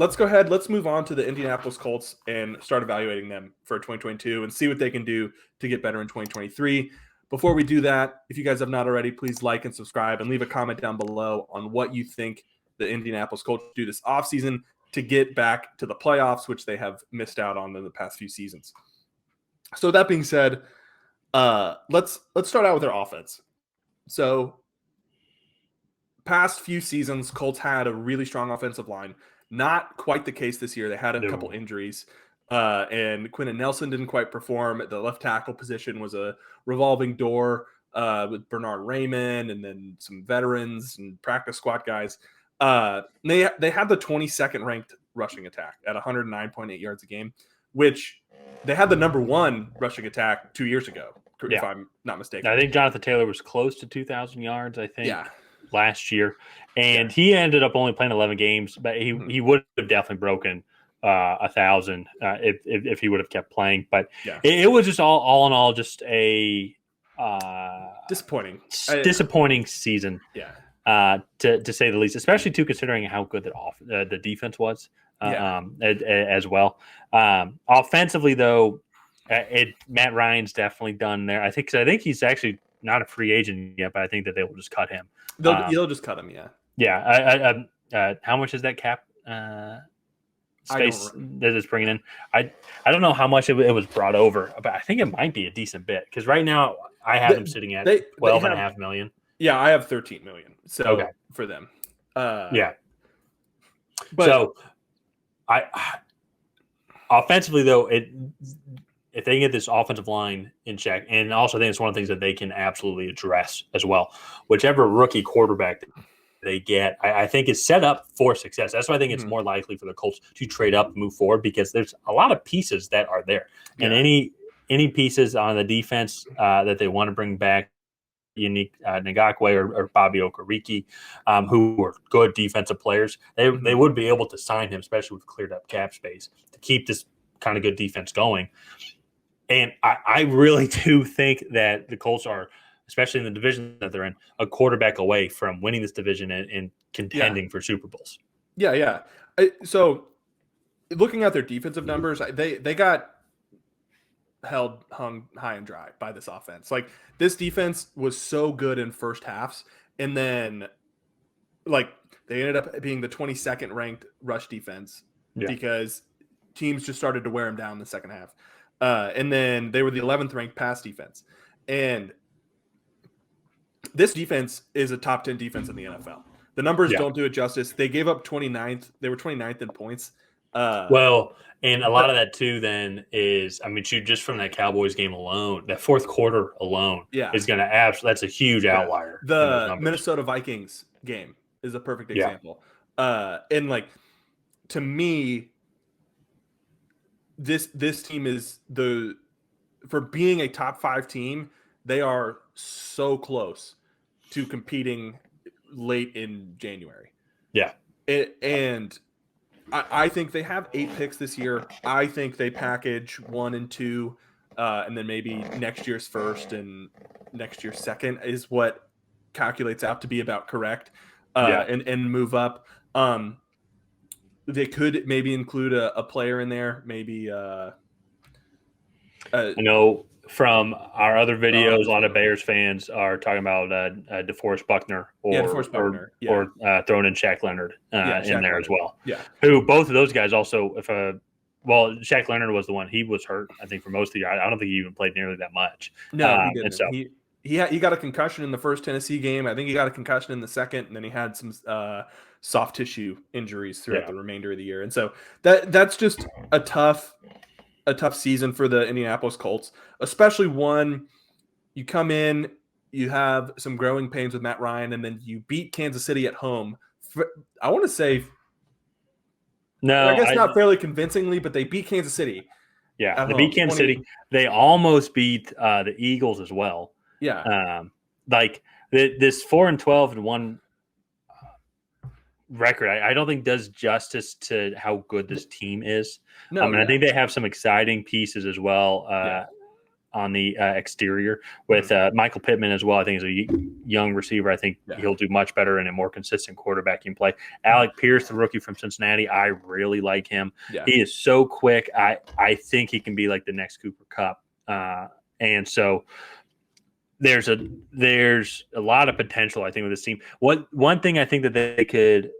let's go ahead. Let's move on to the Indianapolis Colts and start evaluating them for 2022 and see what they can do to get better in 2023. Before we do that, if you guys have not already, please like and subscribe and leave a comment down below on what you think the Indianapolis Colts do this offseason to get back to the playoffs, which they have missed out on in the past few seasons. So that being said, let's start out with their offense. So past few seasons, Colts had a really strong offensive line. Not quite the case this year. They had a couple injuries. And Quentin Nelson didn't quite perform. The left tackle position was a revolving door with Bernard Raymond and then some veterans and practice squad guys. They had the 22nd ranked rushing attack at 109.8 yards a game, which they had the number one rushing attack 2 years ago, if I'm not mistaken. I think Jonathan Taylor was close to 2,000 yards, last year. And he ended up only playing 11 games, but he would have definitely broken 1,000 if he would have kept playing, but it was just all in all just a disappointing season, to say the least. Especially too considering how good the defense was as well. Offensively, though, Matt Ryan's definitely done there. I think he's actually not a free agent yet, but I think that they will just cut him. They'll just cut him. How much is that cap? Space that it's bringing in. I don't know how much it was brought over, but I think it might be a decent bit because right now I have them sitting at $12.5 million. Yeah, I have $13 million. So for them, but so I offensively though if they get this offensive line in check, and also I think it's one of the things that they can absolutely address as well. Whichever rookie quarterback they get, I think is set up for success. That's why I think it's more likely for the Colts to trade up and move forward because there's a lot of pieces that are there. And any pieces on the defense that they want to bring back, Unique Ngakwe or Bobby Okereke, who are good defensive players, they would be able to sign him, especially with cleared up cap space, to keep this kind of good defense going. And I really do think that the Colts are, especially in the division that they're in, a quarterback away from winning this division and contending for Super Bowls. So looking at their defensive numbers, they got hung high and dry by this offense. Like this defense was so good in first halves, and then like they ended up being the 22nd ranked rush defense because teams just started to wear them down in the second half. And then they were the 11th ranked pass defense. And this defense is a top 10 defense in the NFL. The numbers don't do it justice. They gave up 29th. They were 29th in points. And a lot of that too then is, just from that Cowboys game alone, that fourth quarter alone is going to that's a huge outlier. The Minnesota Vikings game is a perfect example. And like, to me, this team is for being a top 5 team, they are so close to competing late in January. And I think they have 8 picks this year. I think they package 1 and 2, and then maybe next year's first and next year's second is what calculates out to be about correct. And move up. They could maybe include a player in there. Maybe I know from our other videos, a lot of Bears fans are talking about DeForest Buckner or throwing in Shaq Leonard in there as well. Who both of those guys also, Shaq Leonard was the one, he was hurt, I think, for most of the year. I don't think he even played nearly that much. No, he didn't. So, he got a concussion in the first Tennessee game. I think he got a concussion in the second, and then he had some soft tissue injuries throughout the remainder of the year. And so that's just a tough season for the Indianapolis Colts, especially one you come in, you have some growing pains with Matt Ryan, and then you beat Kansas City at home. I want to say, I guess not fairly convincingly, but they beat Kansas City. Yeah, they beat Kansas City. They almost beat the Eagles as well. This 4-12-1 record, I don't think does justice to how good this team is. I think they have some exciting pieces as well. on the exterior with Michael Pittman as well. I think is a young receiver. I think he'll do much better in a more consistent quarterbacking play. Alec Pierce, the rookie from Cincinnati, I really like him. Yeah. He is so quick. I think he can be like the next Cooper Kupp. And so there's a lot of potential, I think, with this team. One thing I think that they could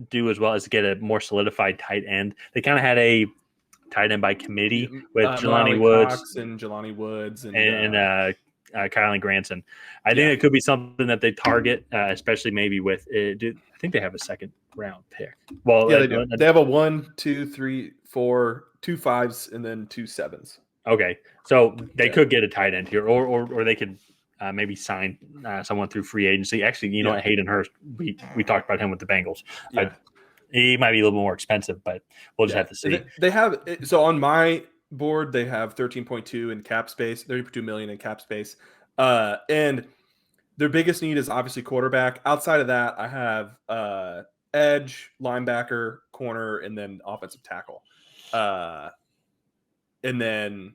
do as well is to get a more solidified tight end. They kind of had a tight end by committee with Jelani Woods Cox and Jelani Woods and Kylan Granson. I think it could be something that they target, especially maybe with. I think they have a second round pick. Well, yeah, they do. They have a 1, 2, 3, 4, 2 5s, and then 2 7s. Okay, so they could get a tight end here, or they could maybe sign someone through free agency. Actually, you know what, Hayden Hurst, we talked about him with the Bengals. Yeah. He might be a little more expensive, but we'll just have to see. They have so on my board they have 13.2 in cap space, 32 million in cap space, and their biggest need is obviously quarterback. Outside of that, I have edge, linebacker, corner, and then offensive tackle, and then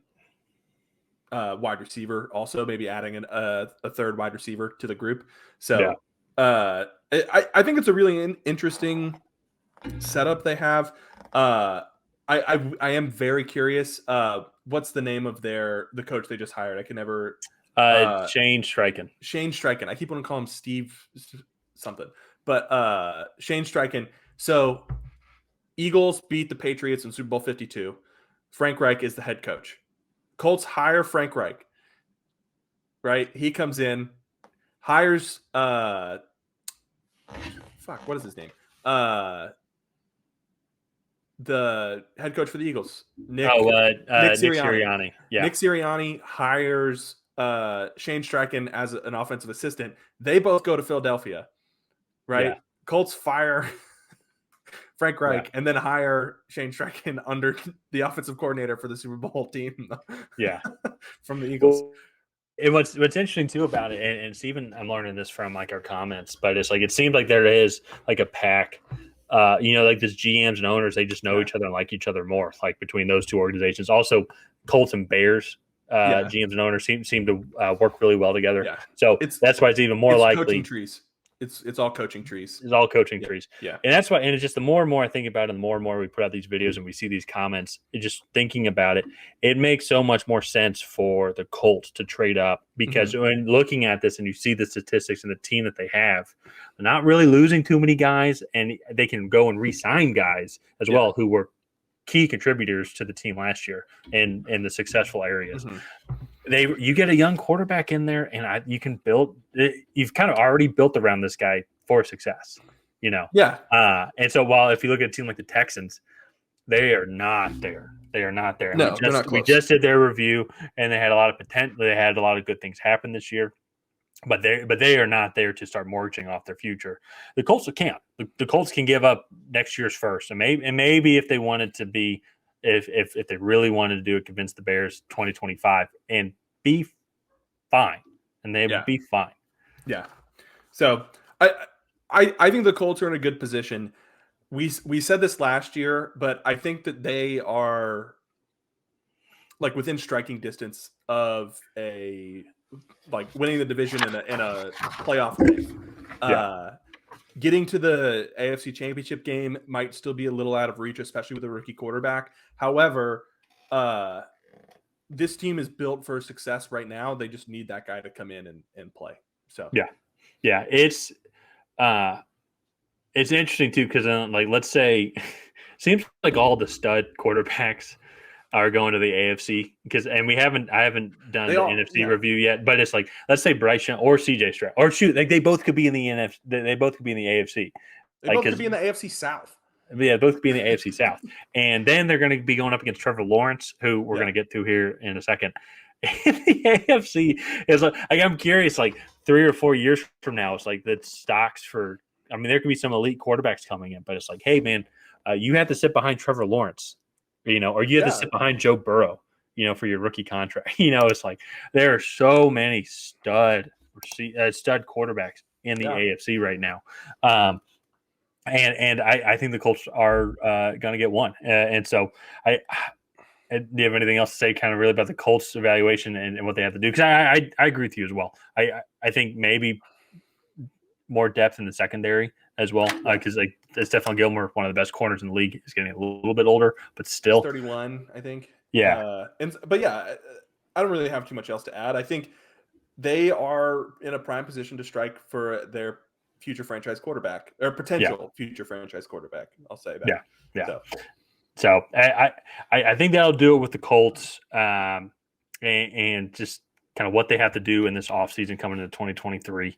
wide receiver. Also, maybe adding a third wide receiver to the group. So I think it's a really interesting setup they have. I am very curious. What's the name of the coach they just hired? I can never. Shane Steichen. Shane Steichen. I keep wanting to call him Steve something, but Shane Steichen. So Eagles beat the Patriots in Super Bowl 52. Frank Reich is the head coach. Colts hire Frank Reich. Right, he comes in, hires what is his name? The head coach for the Eagles, Nick Sirianni. Yeah. Nick Sirianni hires Shane Steichen as an offensive assistant. They both go to Philadelphia, right? Yeah. Colts fire Frank Reich and then hire Shane Steichen under the offensive coordinator for the Super Bowl team. From the Eagles. What's interesting too about it, and Steven, I'm learning this from like our comments, but it's like it seems like there is like a pack. Like this GMs and owners, they just know each other and like each other more, like between those two organizations. Also, Colts and Bears, GMs and owners seem to work really well together. Yeah. So that's why it's even more likely. Coaching trees. It's all coaching trees. It's all coaching trees. Yeah. And that's why, and it's just the more and more I think about it, and the more and more we put out these videos and we see these comments, just thinking about it, it makes so much more sense for the Colts to trade up because when looking at this and you see the statistics and the team that they have, they're not really losing too many guys, and they can go and re-sign guys as well who were key contributors to the team last year in the successful areas. You get a young quarterback in there, and you can build. You've kind of already built around this guy for success, Yeah. And so while if you look at a team like the Texans, they are not there. They are not there. No, they're not close. We just did their review, and they had a lot of potential. They had a lot of good things happen this year, but they are not there to start mortgaging off their future. The Colts can't. The Colts can give up next year's first, and maybe if they wanted to be. If they really wanted to do it, convince the Bears 2025 and be fine, and they would be fine. Yeah. So I think the Colts are in a good position. We said this last year, but I think that they are like within striking distance of winning the division in a playoff game. Getting to the AFC Championship game might still be a little out of reach, especially with a rookie quarterback. However, this team is built for success right now. They just need that guy to come in and play. So yeah, it's interesting too because let's say, seems like all the stud quarterbacks are going to the AFC I haven't done the NFC review yet, but it's like, let's say Bryce Young or CJ Stroud or they both could be in the NFC. They both could be in the AFC. They both could be in the AFC South. Yeah, both could be in the AFC South. And then they're going to be going up against Trevor Lawrence, who we're going to get to here in a second. And the AFC is like I'm curious, like 3 or 4 years from now, it's like the stocks for, there could be some elite quarterbacks coming in, but it's like, hey man, you have to sit behind Trevor Lawrence. Or you have to sit behind Joe Burrow, for your rookie contract. It's like there are so many stud quarterbacks in the AFC right now. And I think the Colts are going to get one. And so do you have anything else to say kind of really about the Colts evaluation and what they have to do? Because I agree with you as well. I think maybe more depth in the secondary as well, because like Stephon Gilmore, one of the best corners in the league, is getting a little bit older, but still 31, I think. Yeah. But yeah, I don't really have too much else to add. I think they are in a prime position to strike for their future franchise quarterback or potential future franchise quarterback. I'll say that. Yeah. So I think that'll do it with the Colts, and just kind of what they have to do in this offseason coming into 2023.